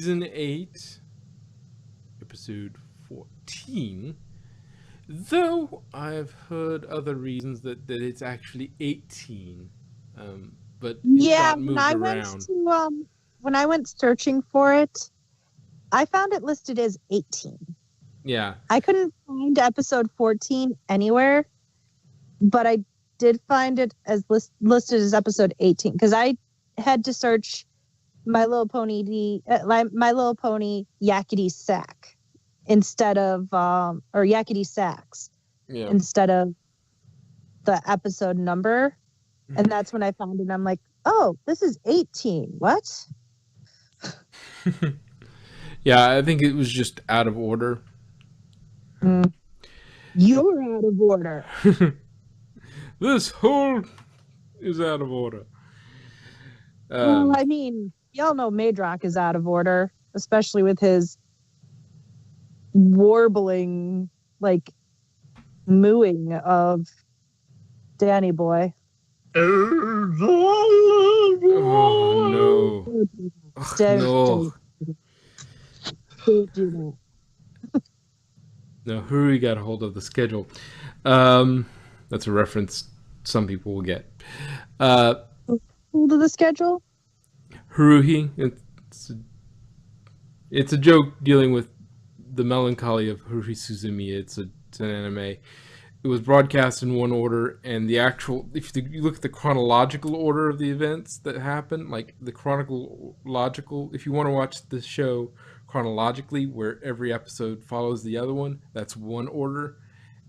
Season 8, episode 14. Though I've heard other reasons that it's actually 18, but it Yeah, got moved around. when I went searching for it, I found it listed as 18. Yeah. I couldn't find episode 14 anywhere, but I did find it as listed as episode 18 because I had to search My Little Pony Yakity Sack instead of or Yakity Sax Yeah. instead of the episode number, and that's when I found it. And I'm like, oh, this is 18. What? Yeah, I think it was just out of order. You're out of order. This whole is out of order. Well, I mean, y'all know Madrock is out of order, especially with his warbling, like mooing of Danny Boy. Oh no. No. Don't do that. No, Hurry got a hold of the schedule. That's a reference some people will get. Hold of the schedule? Haruhi, it's a joke dealing with the melancholy of Haruhi Suzumiya. It's an anime. It was broadcast in one order, and the actual, if you look at the chronological order of the events that happened, like the chronological, if you want to watch the show chronologically, where every episode follows the other one, that's one order.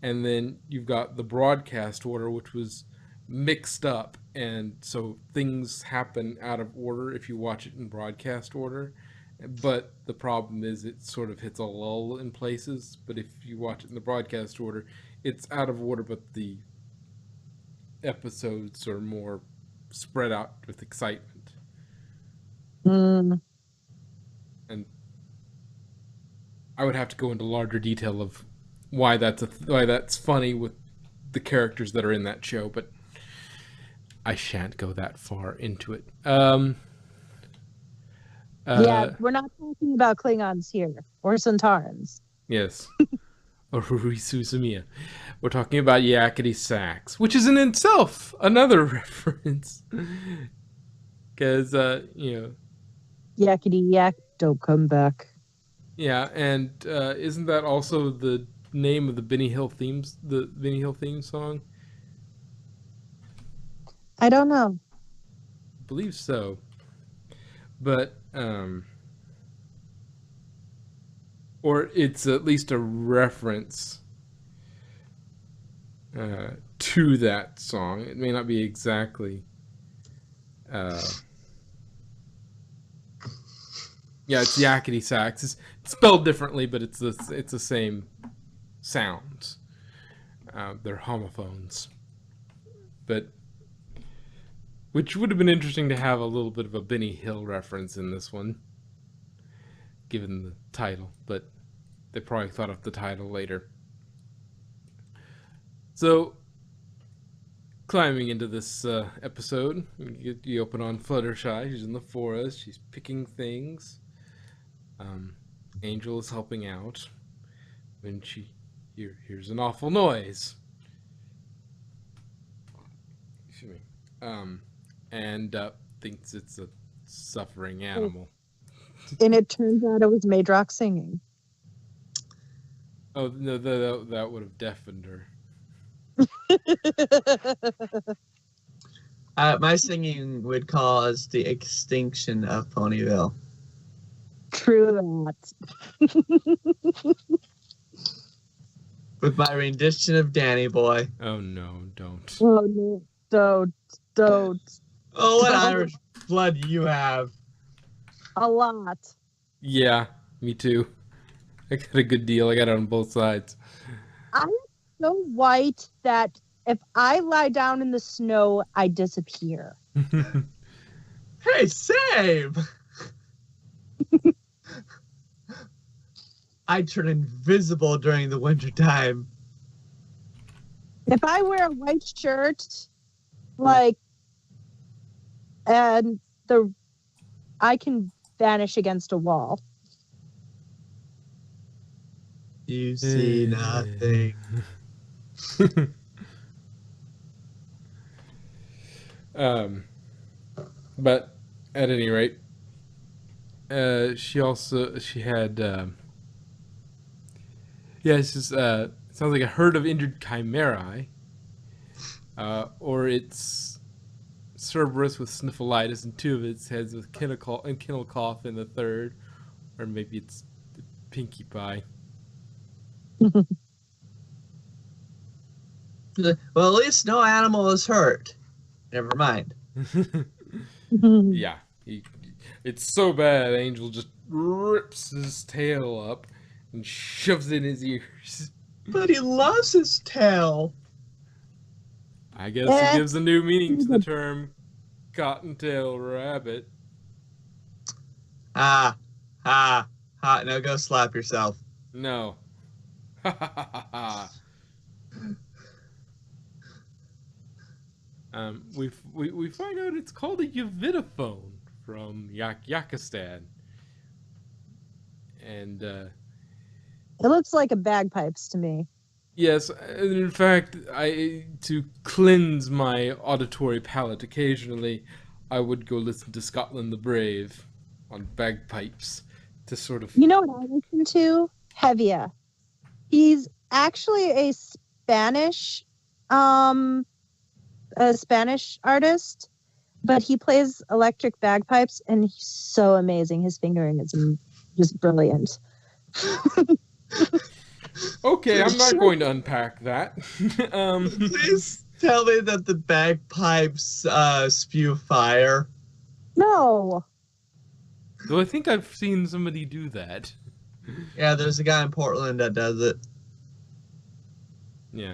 And then you've got the broadcast order, which was mixed up, and so things happen out of order if you watch it in broadcast order. But the problem is it sort of hits a lull in places. But if you watch it in the broadcast order, it's out of order, but the episodes are more spread out with excitement. And I would have to go into larger detail of why that's funny with the characters that are in that show, but I shan't go that far into it. Yeah, we're not talking about Klingons here or Centaurans. Yes. Or Rui Suzumiya. We're talking about Yakity Sax, which is in itself another reference. Because, Yakety yak, don't come back. Yeah, and isn't that also the name of the Benny Hill theme song? I don't know. I believe so. But, or it's at least a reference to that song. It may not be exactly. Yeah, it's Yakety Sax. It's spelled differently, but it's the same sounds. They're homophones, but which would have been interesting to have a little bit of a Benny Hill reference in this one, given the title. But they probably thought of the title later. So, climbing into this episode, you open on Fluttershy. She's in the forest. She's picking things. Angel is helping out when she hears an awful noise. Excuse me. And thinks it's a suffering animal. And it turns out it was Madrock singing. Oh no, that would have deafened her. My singing would cause the extinction of Ponyville. True that. With my rendition of Danny Boy. Oh no, don't. Oh no, don't. Oh, what Irish blood you have. A lot. Yeah, me too. I got a good deal. I got it on both sides. I'm so white that if I lie down in the snow, I disappear. Hey, same! I turn invisible during the wintertime. If I wear a white shirt, like, and I can vanish against a wall. You see nothing. But at any rate, she had it's just it sounds like a herd of injured chimerae, or it's Cerberus with sniffleitis in two of its heads with kennel cough in the third, or maybe it's the Pinkie Pie. Well, at least no animal is hurt. Never mind. Yeah, it's so bad. Angel just rips his tail up and shoves it in his ears. But he loves his tail. I guess it gives a new meaning to the term cottontail rabbit. Ha. Now go slap yourself. No. Ha ha ha ha. We find out it's called a Yavitaphone from Yakistan. And it looks like a bagpipes to me. yes, in fact, to cleanse my auditory palate occasionally, I would go listen to Scotland the Brave on bagpipes to sort of... You know what I listen to? Hevia. He's actually a Spanish artist, but he plays electric bagpipes and he's so amazing. His fingering is just brilliant. Okay, I'm not going to unpack that. Please tell me that the bagpipes spew fire. No. Though I think I've seen somebody do that. Yeah, there's a guy in Portland that does it. Yeah.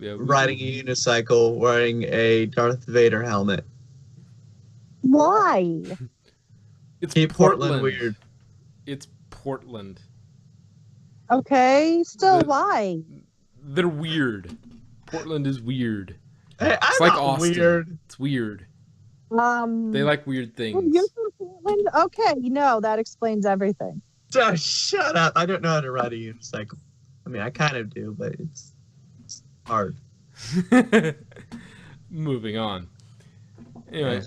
Riding a unicycle, wearing a Darth Vader helmet. Why? It's Keep Portland weird. It's Portland. Okay, still why? They're weird. Portland is weird. Hey, It's I'm like not Austin. weird. It's weird. They like weird things. You're from Portland? Okay, no, that explains everything. Shut up. I don't know how to ride a unicycle. I mean, I kind of do, but it's hard. Moving on. Anyway,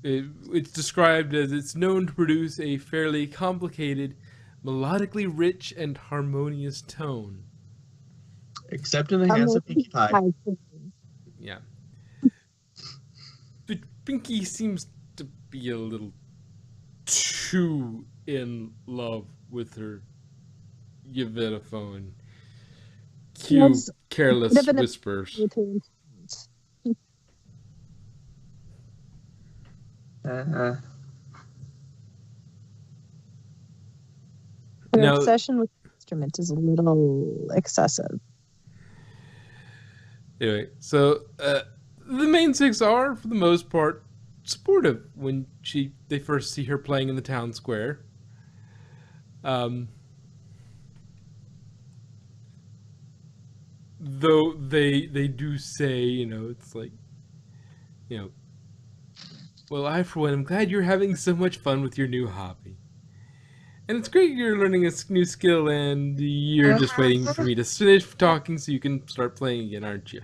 it's described as it's known to produce a fairly complicated, melodically rich and harmonious tone. Except in the hands of Pinkie Pie. Yeah. But Pinkie seems to be a little too in love with her Yavitaphone. Cue careless whispers. Her Now- obsession with the instrument is a little excessive. Anyway, so the main six are, for the most part, supportive when they first see her playing in the town square. Though they do say, it's like, well, I for one am glad you're having so much fun with your new hobby. And it's great you're learning a new skill, and you're just waiting for me to finish talking so you can start playing again, aren't you?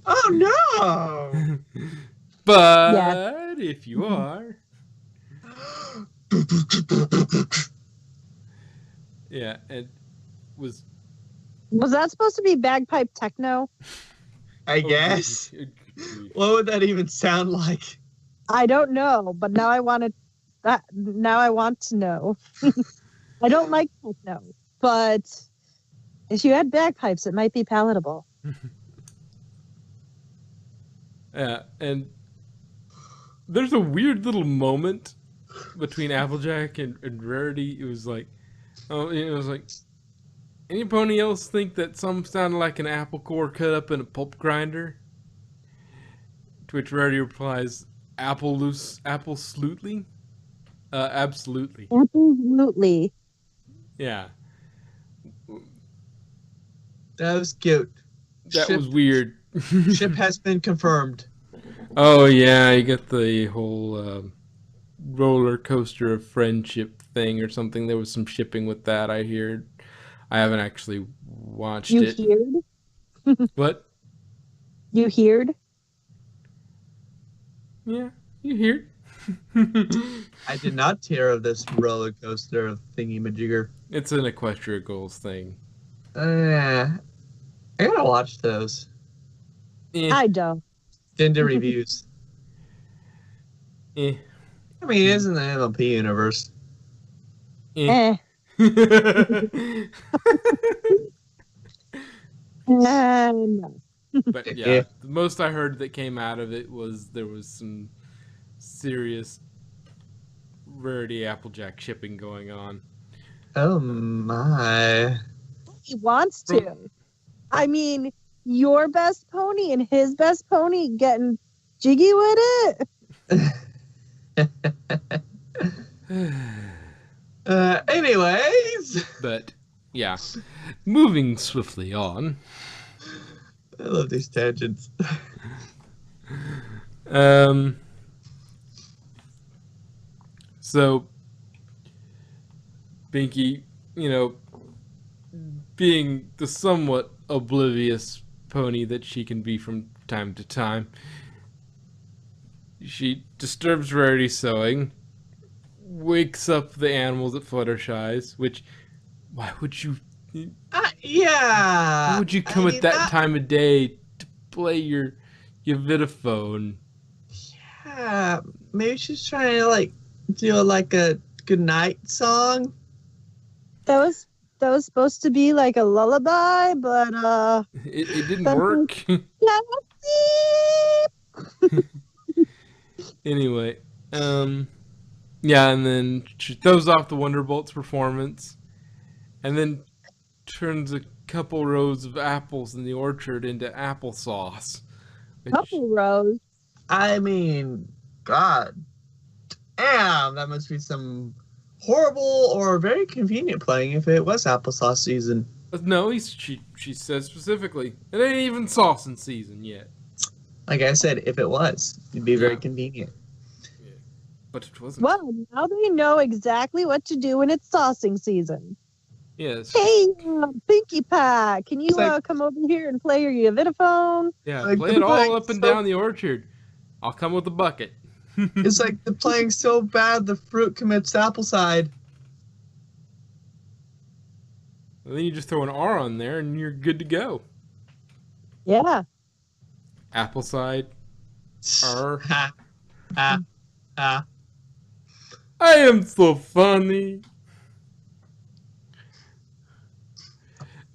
Oh, no! But if you are... Yeah, and was that supposed to be bagpipe techno? I guess. What would that even sound like? I don't know, but now I want to know. I don't like techno, but if you had bagpipes, it might be palatable. Yeah, and there's a weird little moment between Applejack and Rarity. It was like, anybody else think that some sounded like an apple core cut up in a pulp grinder? To which Rarity replies, absolutely. Absolutely. Yeah. That was cute. That was weird. Ship has been confirmed. Oh yeah, you get the whole roller coaster of friendship thing or something. There was some shipping with that. I hear. I haven't actually watched You it. heard? What? You heard? Yeah, you hear. I did not hear of this roller coaster of thingy majigger. It's an Equestria Goals thing. I gotta watch those. Eh, I don't. Gender reviews. eh, I mean, it is in the MLP universe. eh. Eh. No. But Yeah. yeah, the most I heard that came out of it was there was some serious Rarity Applejack shipping going on. Oh my. He wants From to. I mean, your best pony and his best pony getting jiggy with it. Anyways, But yeah, moving swiftly on. I love these tangents. Um, so Binky, you know, being the somewhat oblivious pony that she can be from time to time, she disturbs Rarity's sewing, wakes up the animals at Fluttershy's, which, why would you why Yeah. would you come at that time of day to play your vitaphone? Yeah, maybe she's trying to like do like a goodnight song. That was supposed to be like a lullaby, but It didn't that was- work. yeah. Anyway, yeah, and then she throws off the Wonderbolt's performance, and then turns a couple rows of apples in the orchard into applesauce. Which, Couple rows. I mean, God damn, that must be some horrible or very convenient playing if it was applesauce season. no, she says specifically, it ain't even sauce in season yet. Like I said, if it was, it'd be very Yeah. convenient. But it wasn't. Well, now they know exactly what to do when it's saucing season. Yes. Hey, Pinkie Pie, can you It's like- come over here and play your vitaphone? Yeah, like play the it all playing up and so- down the orchard. I'll come with a bucket. It's like the playing so bad the fruit commits appleside. And then you just throw an R on there and you're good to go. Yeah. Appleside. R. Ha, ha, ha. I am so funny.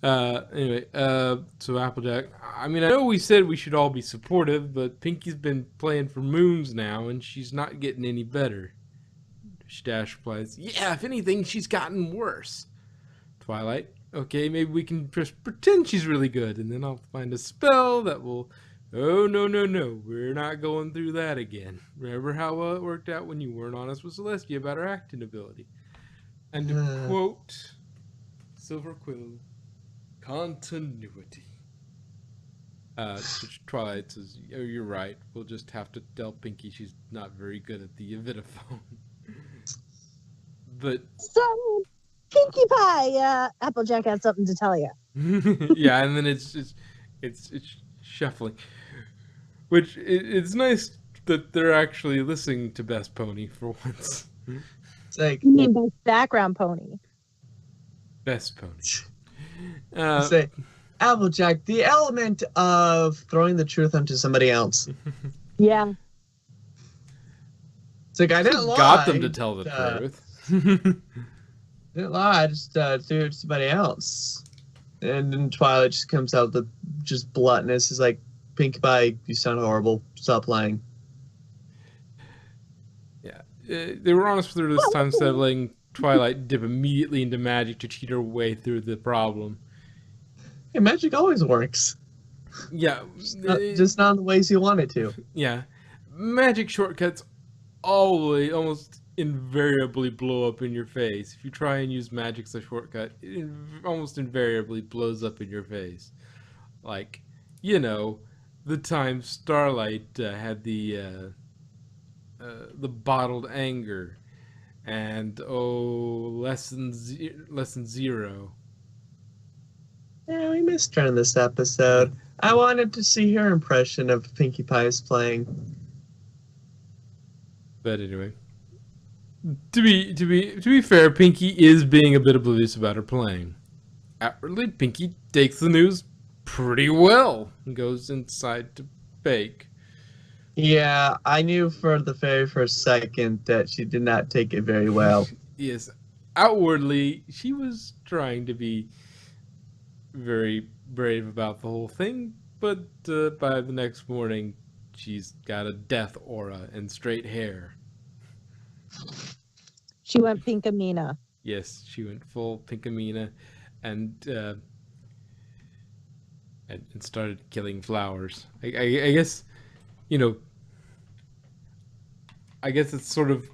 Anyway, so Applejack. I mean, I know we said we should all be supportive, but Pinky's been playing for moons now, and she's not getting any better. Dash replies, "Yeah, if anything, she's gotten worse." Twilight, okay, maybe we can just pretend she's really good, and then I'll find a spell that will. Oh, no, no, no, we're not going through that again. Remember how it worked out when you weren't honest with Celestia about her acting ability? And to quote Silver Quill, continuity. Which Twilight says, oh, you're right, we'll just have to tell Pinky she's not very good at the Vitaphone. But So, Pinkie Pie, Applejack has something to tell you. yeah, and then it's shuffling, which it's nice that they're actually listening to Best Pony for once. It's like, You mean best background pony? Best Pony. say, Applejack, the element of throwing the truth onto somebody else. Yeah. It's like, I didn't lie. Got them to tell the uh, truth. Didn't lie, I just threw it to somebody else. And then Twilight just comes out with just bluntness. Is like, Pinkie Pie, you sound horrible. Stop lying. Yeah, they were honest with her this time, instead of letting Twilight dip immediately into magic to cheat her way through the problem. Hey, magic always works. Yeah, Just not in the ways you want it to. yeah, magic shortcuts almost invariably blow up in your face. If you try and use magic as a shortcut, it almost invariably blows up in your face. Like, you know, the time Starlight had the bottled anger, and lesson zero. Yeah, we missed her in this episode. I wanted to see her impression of Pinkie Pie's playing. But anyway, to be fair, Pinky is being a bit oblivious about her playing. Outwardly, Pinky takes the news pretty well and goes inside to bake. Yeah, I knew for the very first second that she did not take it very well. Yes, outwardly, she was trying to be very brave about the whole thing, but by the next morning, she's got a death aura and straight hair. She went Pinkamena. Yes, she went full Pinkamena, and and started killing flowers. I guess, you know, I guess it's sort of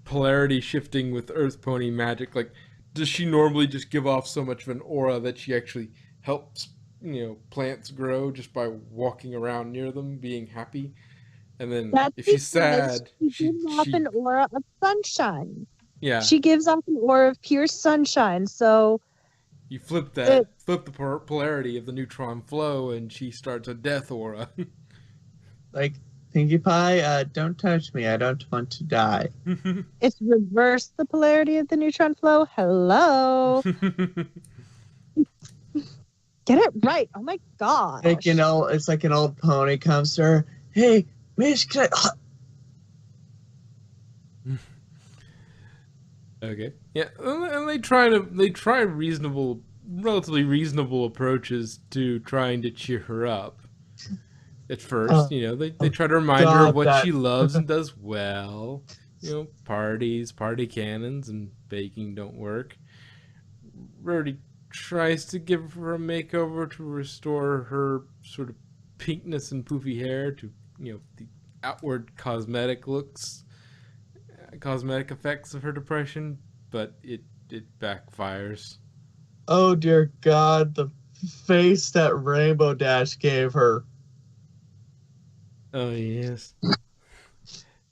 polarity shifting with Earth Pony magic. Like, does she normally just give off so much of an aura that she actually helps, plants grow just by walking around near them, being happy? And then That's if she's because sad, she she gives off she an aura of sunshine. yeah. She gives off an aura of pure sunshine. So You flip it, flip the polarity of the neutron flow, and she starts a death aura. Like, Pinkie Pie, don't touch me. I don't want to die. it's reversed the polarity of the neutron flow. Hello. Get it right. Oh my gosh. Like, it's like an old pony comes to her. Hey, Miss, can I... Okay. Yeah, and they try relatively reasonable approaches to trying to cheer her up. At first, they try to remind her of what she loves and does well. Parties, party cannons, and baking don't work. Rarity tries to give her a makeover to restore her sort of pinkness and poofy hair to, the outward cosmetic effects of her depression, but it backfires. Oh dear God, the face that Rainbow Dash gave her. Oh yes.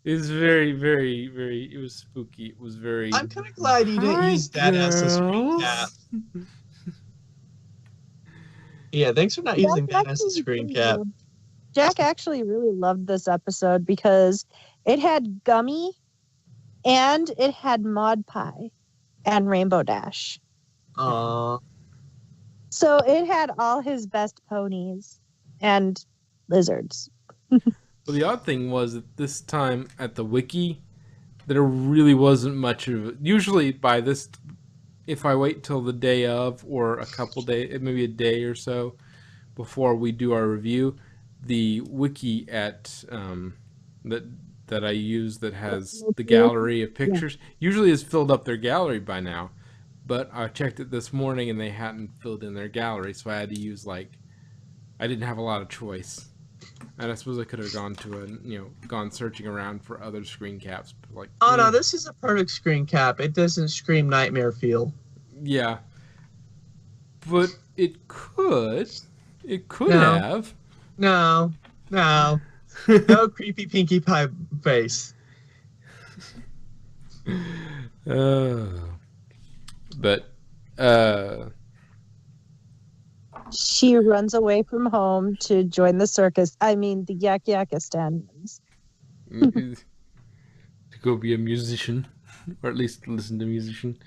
It was very, very, very. It was spooky. It was very. I'm kind of glad you didn't use that as a screen cap. Yeah, thanks for not using that as a screen cap. Jack actually really loved this episode because it had Gummy and it had Maud Pie and Rainbow Dash. Aww. So it had all his best ponies and lizards. Well, the odd thing was that this time at the wiki, there really wasn't much of it. Usually by this, if I wait till the day of or a couple days, maybe a day or so before we do our review, the wiki at that I use that has the gallery of pictures usually has filled up their gallery by now. But I checked it this morning and they hadn't filled in their gallery, so I had to use I didn't have a lot of choice. And I suppose I could have gone searching around for other screen caps. But no, this is a perfect screen cap. It doesn't scream nightmare feel. Yeah. But it could. It could have. No. No creepy Pinkie Pie face. But she runs away from home to join the circus. I mean, the Yakistanians. to go be a musician, or at least listen to musician.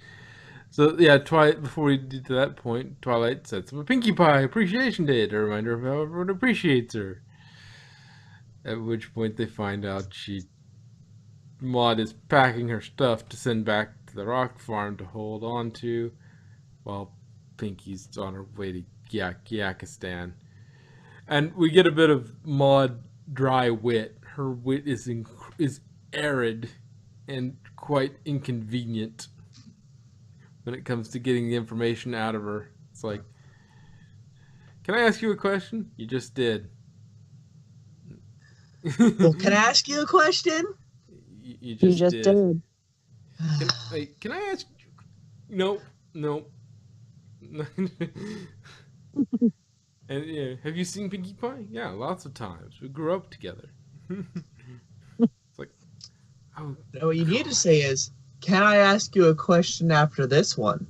So yeah, before we get to that point, Twilight sets up a Pinkie Pie Appreciation Day to remind her of how everyone appreciates her. At which point they find out Maud is packing her stuff to send back to the rock farm to hold on to, while Pinkie's on her way to Yakistan. And we get a bit of Maud dry wit. Her wit is arid and quite inconvenient when it comes to getting the information out of her. It's like, can I ask you a question? You just did. Well, can I ask you a question? You just did. Can I ask? No. And have you seen Pinkie Pie? Yeah, lots of times. We grew up together. It's like, oh, No, what you need to gosh. say is, can I ask you a question after this one?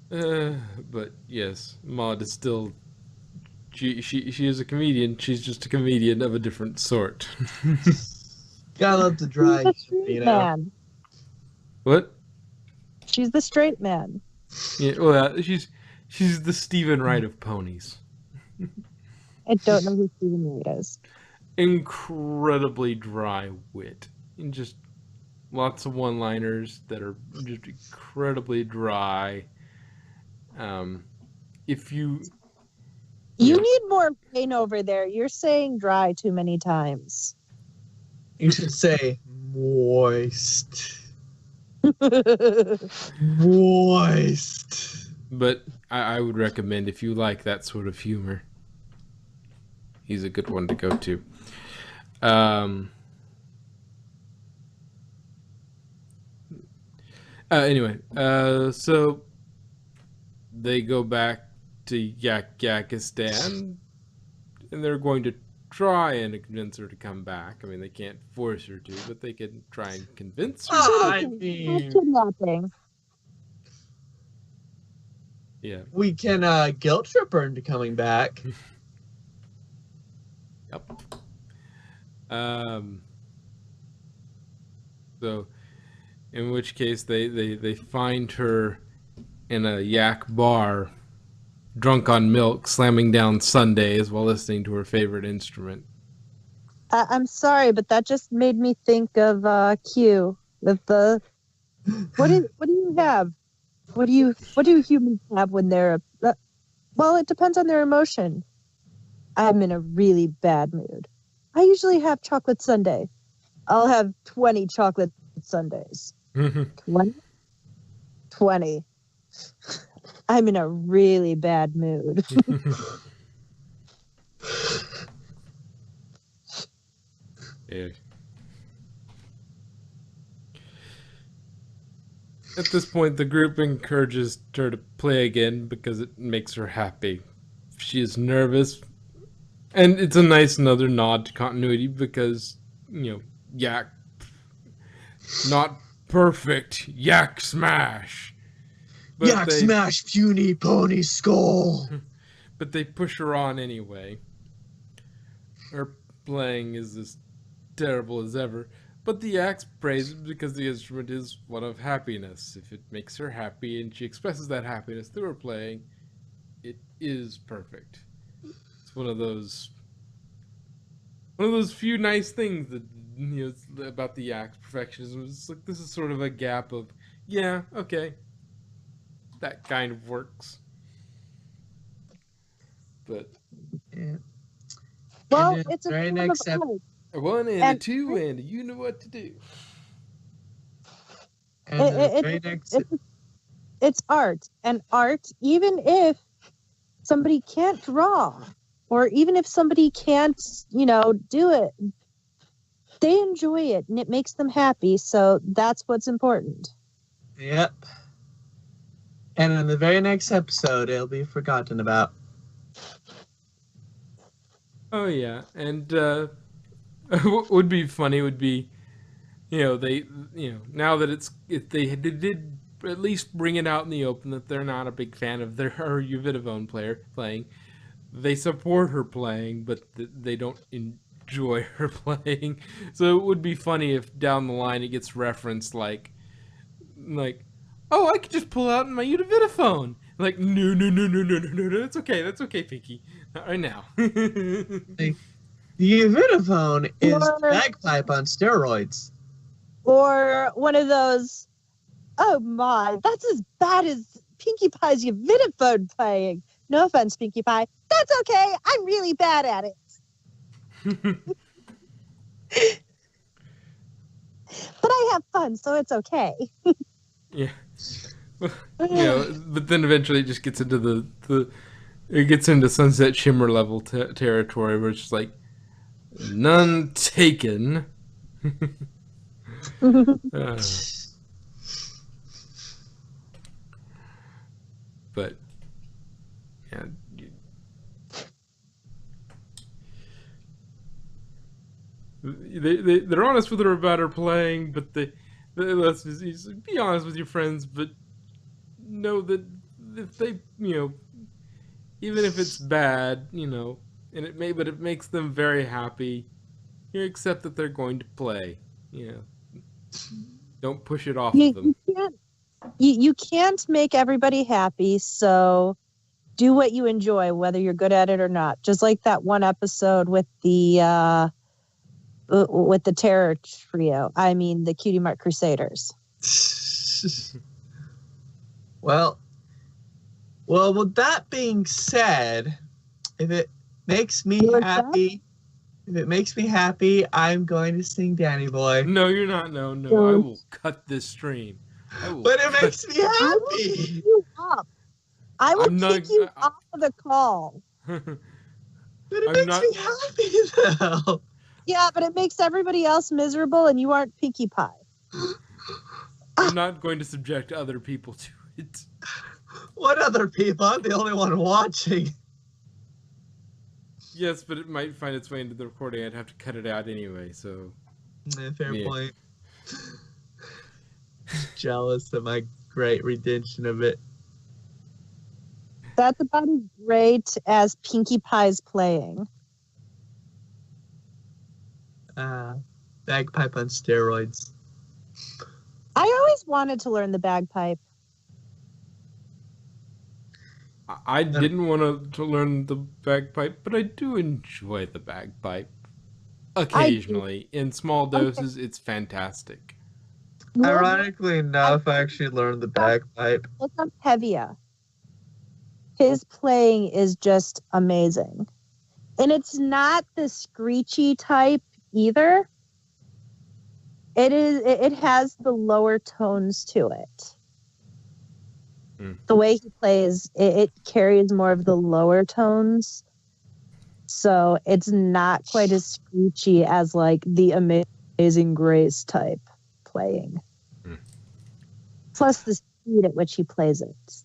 But yes, Maud is still. She is a comedian. She's just a comedian of a different sort. Gotta love the She's dry, the straight man. What? She's the straight man. Yeah, well, she's the Stephen Wright of ponies. I don't know who Stephen Wright is. Incredibly dry wit, and just lots of one-liners that are just incredibly dry. If you You know, need more rain over there. You're saying dry too many times. You should say moist. Moist. but I would recommend if you like that sort of humor, he's a good one to go to. Anyway, so they go back to Yakistan, and they're going to try and convince her to come back. I mean, they can't force her to, but they can try and convince her. I mean, Kidnapping. Yeah. we can guilt trip her into coming back. Yep. So, in which case they find her in a yak bar, drunk on milk, slamming down sundaes while listening to her favorite instrument. I'm sorry, but that just made me think of Q with the. What do you have? What do humans have when they're? Well, it depends on their emotion. I'm in a really bad mood. I usually have chocolate sundae. I'll have 20 chocolate sundaes. 20? 20. I'm in a really bad mood. Yeah. At this point, the group encourages her to play again because it makes her happy. She is nervous, and it's a nice another nod to continuity because, yak, not perfect, yak smash. But Yak smash puny pony skull. But they push her on anyway. Her playing is as terrible as ever. But the axe praises because the instrument is one of happiness. If it makes her happy and she expresses that happiness through her playing, it is perfect. It's one of those few nice things that about the axe perfectionism. It's like this is sort of a gap of, yeah, okay, that kind of works. But Yeah. Well, it's a very form next of art. a one and a two, and you know what to do. It's art, and art, even if somebody can't draw, or even if somebody can't, do it, they enjoy it, and it makes them happy. So that's what's important. Yep. And in the very next episode, it'll be forgotten about. Oh yeah, and what would be funny would be, they, now that they did at least bring it out in the open that they're not a big fan of her Uvidivone playing. They support her playing, but they don't enjoy her playing. So it would be funny if down the line it gets referenced like, oh, I could just pull out my Uvidivone. Like, no, that's okay, Pinky. Not right now. The Uvidivone is bagpipe on steroids. Or one of those, oh my, that's as bad as Pinkie Pie's Uvidivone playing. No offense, Pinkie Pie. That's okay. I'm really bad at it. But I have fun, so it's okay. Yeah. But then eventually it just gets into it gets into Sunset Shimmer level territory where it's just like, none taken. But yeah, they're honest with her about her playing, but let's just be honest with your friends, but know that if they, even if it's bad, but it makes them very happy. You accept that they're going to play. Don't push it off of them. You can't make everybody happy, so do what you enjoy, whether you're good at it or not. Just like that one episode with the Terror Trio. I mean, the Cutie Mark Crusaders. Well, with that being said, if it makes me happy, I'm going to sing Danny Boy. No, you're not. No. I will cut this stream. But it makes me happy. I will pick you up. I will kick you off of the call. But it makes me happy, though. Yeah, but it makes everybody else miserable, and you aren't Pinkie Pie. I'm not going to subject other people to it. What other people? I'm the only one watching. Yes, but it might find its way into the recording. I'd have to cut it out anyway, so... Fair point. Jealous of my great rendition of it. That's about as great as Pinkie Pie's playing. Bagpipe on steroids. I always wanted to learn the bagpipe. I didn't want to learn the bagpipe, but I do enjoy the bagpipe. Occasionally. In small doses, it's fantastic. Ironically enough, I actually learned the bagpipe. Look up Hevia. His playing is just amazing. And it's not the screechy type either. It has the lower tones to it. The way he plays, it carries more of the lower tones. So it's not quite as screechy as like the Amazing Grace type playing. Plus the speed at which he plays it.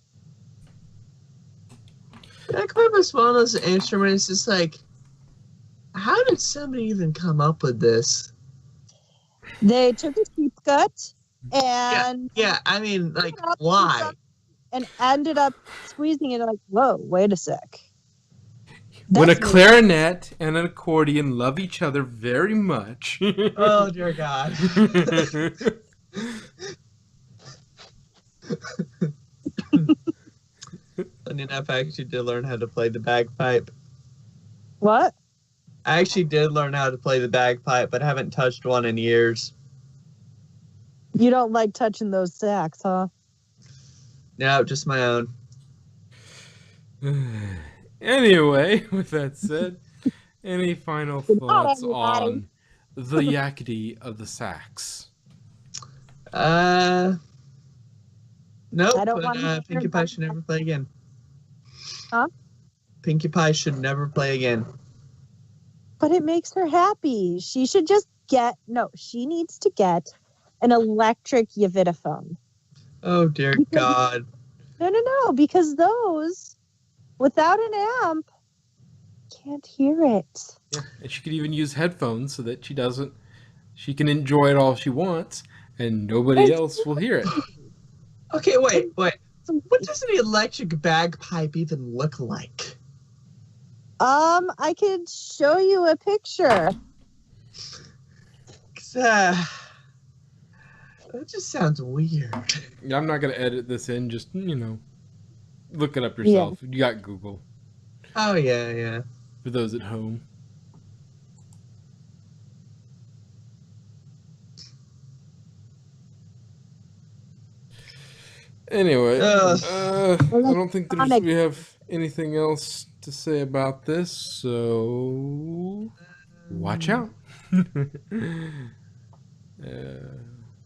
Bagpipe is one of those instruments. It's like, how did somebody even come up with this? They took a sheep gut and I mean, like, why? And ended up squeezing it like, whoa, wait a sec. When a clarinet and an accordion love each other very much. Oh, dear God. Funny enough, I actually did learn how to play the bagpipe. What? I actually did learn how to play the bagpipe, but haven't touched one in years. You don't like touching those sax, huh? No, just my own. Anyway, with that said, any final thoughts on the Yakity of the sax? Nope, I don't want but Pinkie Pie should never play again. Huh? Pinkie Pie should never play again. But it makes her happy. She should just she needs to get an electric Yavitaphone. Oh, dear God. No, because those, without an amp, can't hear it. Yeah, and she could even use headphones so that she can enjoy it all she wants, and nobody else will hear it. Okay, wait. What does an electric bagpipe even look like? I could show you a picture. That just sounds weird. Yeah, I'm not going to edit this in. Just, look it up yourself. Yeah. You got Google. Oh, yeah. For those at home. Anyway, I don't think we have anything else to say about this, so watch out.